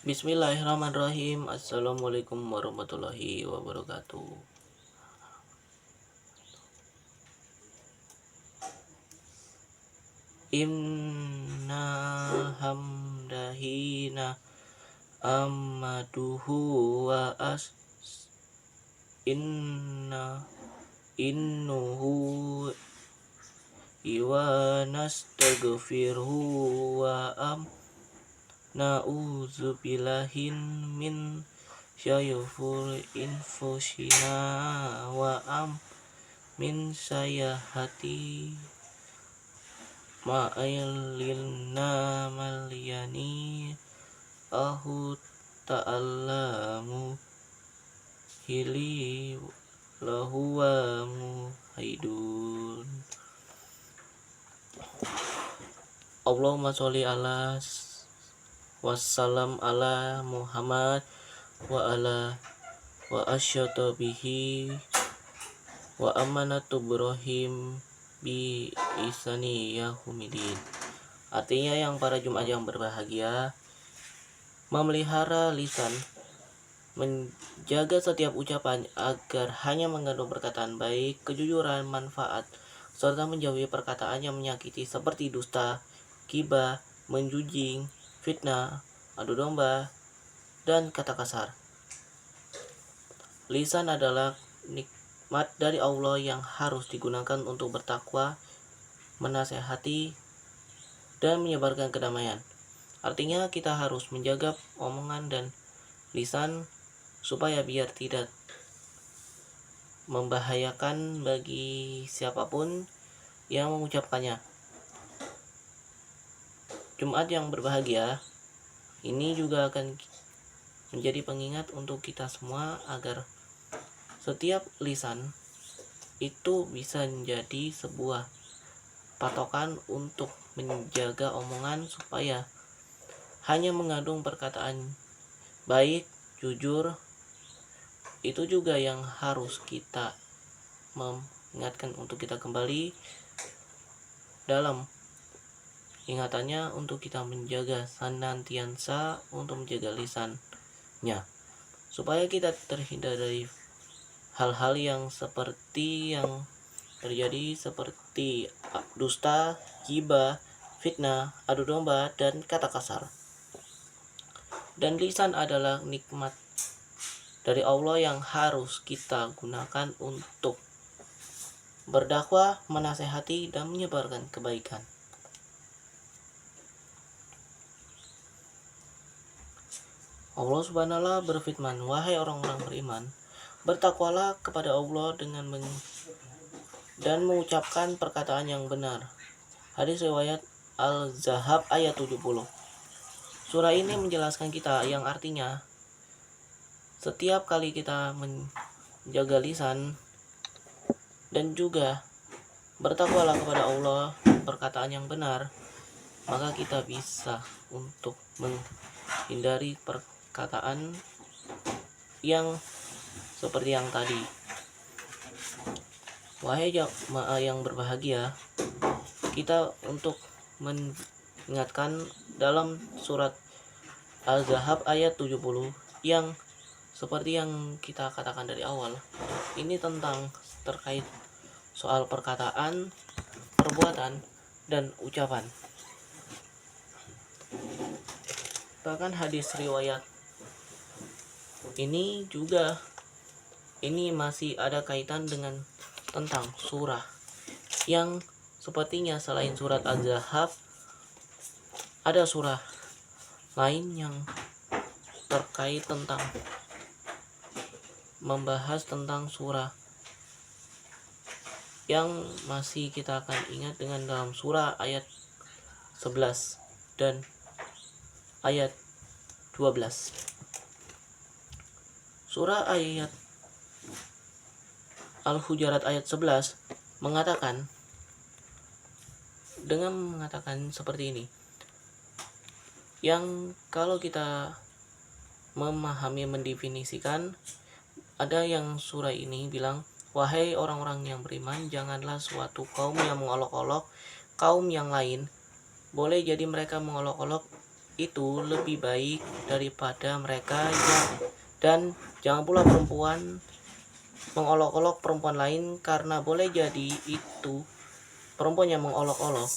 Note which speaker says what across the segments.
Speaker 1: Bismillahirrahmanirrahim. Assalamualaikum warahmatullahi wabarakatuh. Inna hamdahina ammaduhu wa as inna innuhu iwa nastaghfiruhu wa na'udzubillahin min syarri infusina wa min sayyiati ma'ililna malyani ahu ta'allamu hili lahuwa muhaidun. Allahumma sholli ala wassalam ala Muhammad wa ala wa asyata bihi wa amanatu Ibrahim bi isani yahumidin. Artinya, yang para Jumat yang berbahagia, memelihara lisan, menjaga setiap ucapan agar hanya mengandung perkataan baik, kejujuran, manfaat, serta menjauhi perkataan yang menyakiti seperti dusta, ghibah, menjunjing, fitnah, adu domba, dan kata kasar. Lisan adalah nikmat dari Allah yang harus digunakan untuk bertakwa, menasehati, dan menyebarkan kedamaian. Artinya, kita harus menjaga omongan dan lisan supaya biar tidak membahayakan bagi siapapun yang mengucapkannya. Jumat yang berbahagia ini juga akan menjadi pengingat untuk kita semua agar setiap lisan itu bisa menjadi sebuah patokan untuk menjaga omongan supaya hanya mengandung perkataan baik, jujur. Itu juga yang harus kita mengingatkan untuk kita kembali dalam ingatannya untuk kita menjaga senantiasa untuk menjaga lisannya supaya kita terhindar dari hal-hal yang seperti yang terjadi seperti dusta, ghibah, fitnah, adu domba, dan kata kasar. Dan lisan adalah nikmat dari Allah yang harus kita gunakan untuk berdakwah, menasehati, dan menyebarkan kebaikan. Allah Subhanahu wa Ta'ala berfirman, "Wahai orang-orang beriman, bertakwalah kepada Allah dan mengucapkan perkataan yang benar." Hadis riwayat Al-Zahab ayat 70. Surah ini menjelaskan kita yang artinya setiap kali kita menjaga lisan dan juga bertakwalah kepada Allah, perkataan yang benar, maka kita bisa untuk menghindari perkataan yang seperti yang tadi. Wahai jamaah yang berbahagia, kita untuk mengingatkan dalam surat Al-Zahab ayat 70 yang seperti yang kita katakan dari awal. Ini tentang terkait soal perkataan, perbuatan, dan ucapan. Bahkan hadis riwayat ini masih ada kaitan dengan tentang surah yang sepertinya selain surat Al-Zahab ada surah lain yang terkait tentang membahas tentang surah yang masih kita akan ingat dengan dalam surah ayat 11 dan ayat 12. Surah ayat Al-Hujurat ayat 11 mengatakan seperti ini. Yang kalau kita memahami, mendefinisikan, ada yang surah ini bilang, "Wahai orang-orang yang beriman, janganlah suatu kaum yang mengolok-olok kaum yang lain. Boleh jadi mereka mengolok-olok itu lebih baik daripada mereka yang, dan jangan pula perempuan mengolok-olok perempuan lain, karena boleh jadi itu perempuan yang mengolok-olok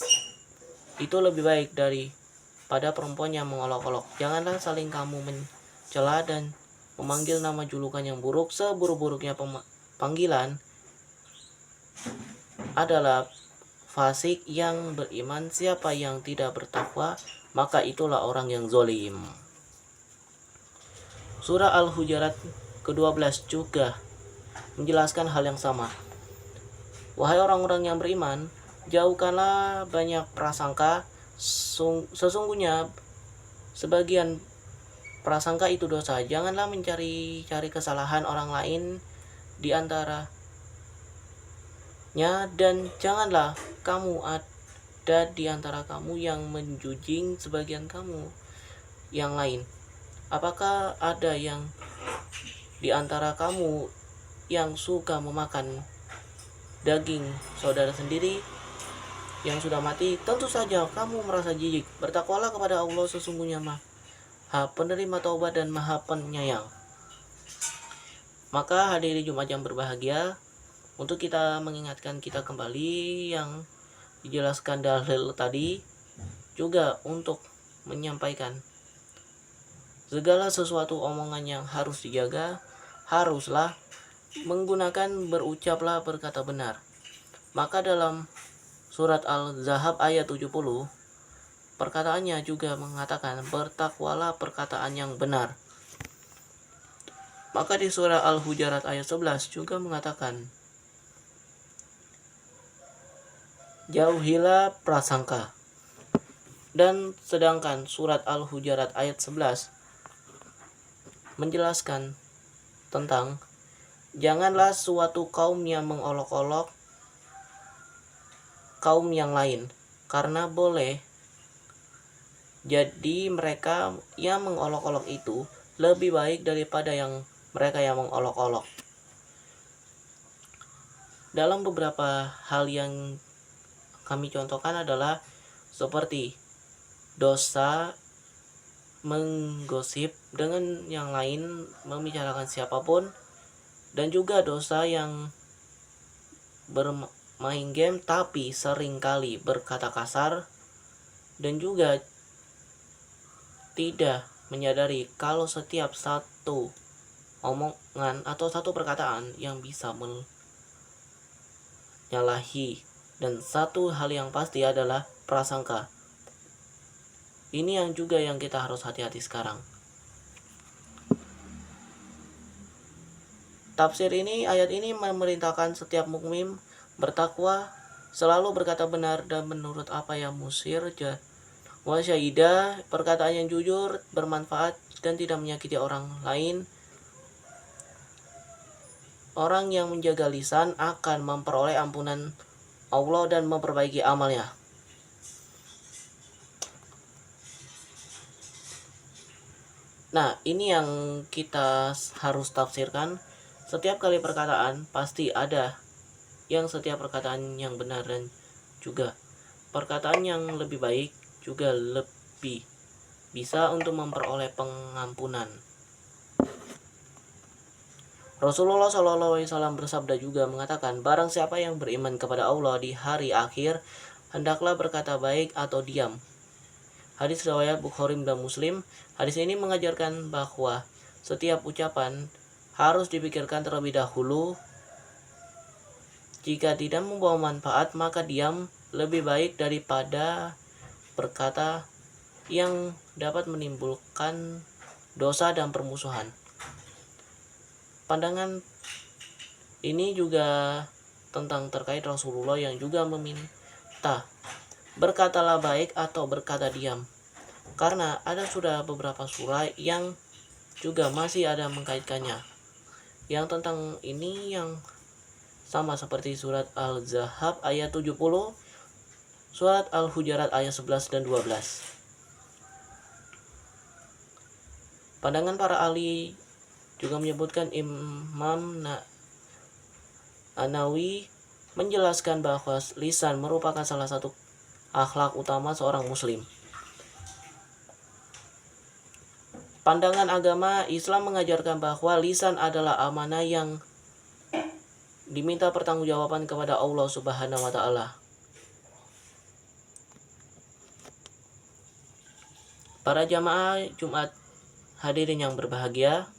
Speaker 1: itu lebih baik daripada perempuan yang mengolok-olok. Janganlah saling kamu mencela dan memanggil nama julukan yang buruk. Seburuk-buruknya panggilan adalah fasik yang beriman. Siapa yang tidak bertakwa, maka itulah orang yang zolim. Surah Al-Hujurat ke-12 juga menjelaskan hal yang sama. Wahai orang-orang yang beriman, jauhkanlah banyak prasangka. Sesungguhnya sebagian prasangka itu dosa. Janganlah mencari-cari kesalahan orang lain di antaranya, dan janganlah kamu ada di antara kamu yang menjudging sebagian kamu yang lain. Apakah ada yang di antara kamu yang suka memakan daging saudara sendiri yang sudah mati? Tentu saja kamu merasa jijik. Bertakwalah kepada Allah, sesungguhnya Maha penerima taubat dan Maha penyayang. Maka hadirin Jumat yang berbahagia, untuk kita mengingatkan kita kembali yang dijelaskan dalil tadi, juga untuk menyampaikan segala sesuatu omongan yang harus dijaga, haruslah menggunakan berucaplah berkata benar. Maka dalam surat Al-Zahab ayat 70, perkataannya juga mengatakan bertakwalah perkataan yang benar. Maka di surah Al-Hujurat ayat 11 juga mengatakan jauhilah prasangka. Dan sedangkan surat Al-Hujurat ayat 11 menjelaskan tentang janganlah suatu kaum yang mengolok-olok kaum yang lain, karena boleh jadi mereka yang mengolok-olok itu lebih baik daripada yang mereka yang mengolok-olok. Dalam beberapa hal yang kami contohkan adalah seperti dosa menggosip dengan yang lain, membicarakan siapapun, dan juga dosa yang bermain game tapi seringkali berkata kasar, dan juga tidak menyadari kalau setiap satu omongan atau satu perkataan yang bisa menyalahi. Dan satu hal yang pasti adalah prasangka. Ini yang juga yang kita harus hati-hati sekarang. Tafsir ini, ayat ini memerintahkan setiap mukmin bertakwa, selalu berkata benar dan menurut apa yang musyir, wa syahidah, perkataan yang jujur, bermanfaat dan tidak menyakiti orang lain. Orang yang menjaga lisan akan memperoleh ampunan Allah dan memperbaiki amalnya. Nah, ini yang kita harus tafsirkan. Setiap kali perkataan pasti ada yang setiap perkataan yang benar, dan juga perkataan yang lebih baik juga lebih bisa untuk memperoleh pengampunan. Rasulullah SAW bersabda juga mengatakan, barang siapa yang beriman kepada Allah di hari akhir, hendaklah berkata baik atau diam. Hadis riwayat Bukhari dan Muslim. Hadis ini mengajarkan bahwa setiap ucapan harus dipikirkan terlebih dahulu. Jika tidak membawa manfaat, maka diam lebih baik daripada berkata yang dapat menimbulkan dosa dan permusuhan. Pandangan ini juga tentang terkait Rasulullah yang juga meminta berkatalah baik atau berkata diam, karena ada sudah beberapa surah yang juga masih ada mengkaitkannya yang tentang ini, yang sama seperti surat Al-Zahab ayat 70, surat Al-Hujurat ayat 11 dan 12. Pandangan para ahli juga menyebutkan, Imam Nawawi menjelaskan bahwa lisan merupakan salah satu akhlak utama seorang muslim. Pandangan agama Islam mengajarkan bahwa lisan adalah amanah yang diminta pertanggungjawaban kepada Allah Subhanahu wa taala. Para jamaah Jumat hadirin yang berbahagia,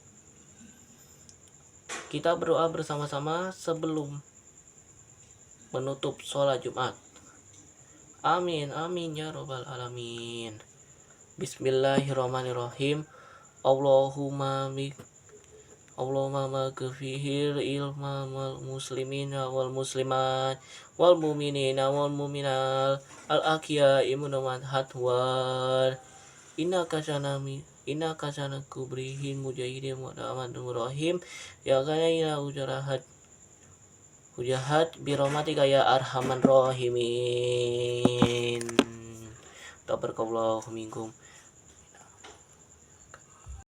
Speaker 1: kita berdoa bersama-sama sebelum menutup sholat Jumat. Amin, amin ya robbal alamin. Bismillahirrahmanirrahim. Allahumma maghfir ilmal muslimina wal muslimat wal mu'minina wal mu'minat al ahya'i minhum wal amwat innaka sana kubrihin mujahidin wa rahmanur rahim ya ghayra hujahat birahmatika ya arhamar rahimin. Tabarakallahu minkum.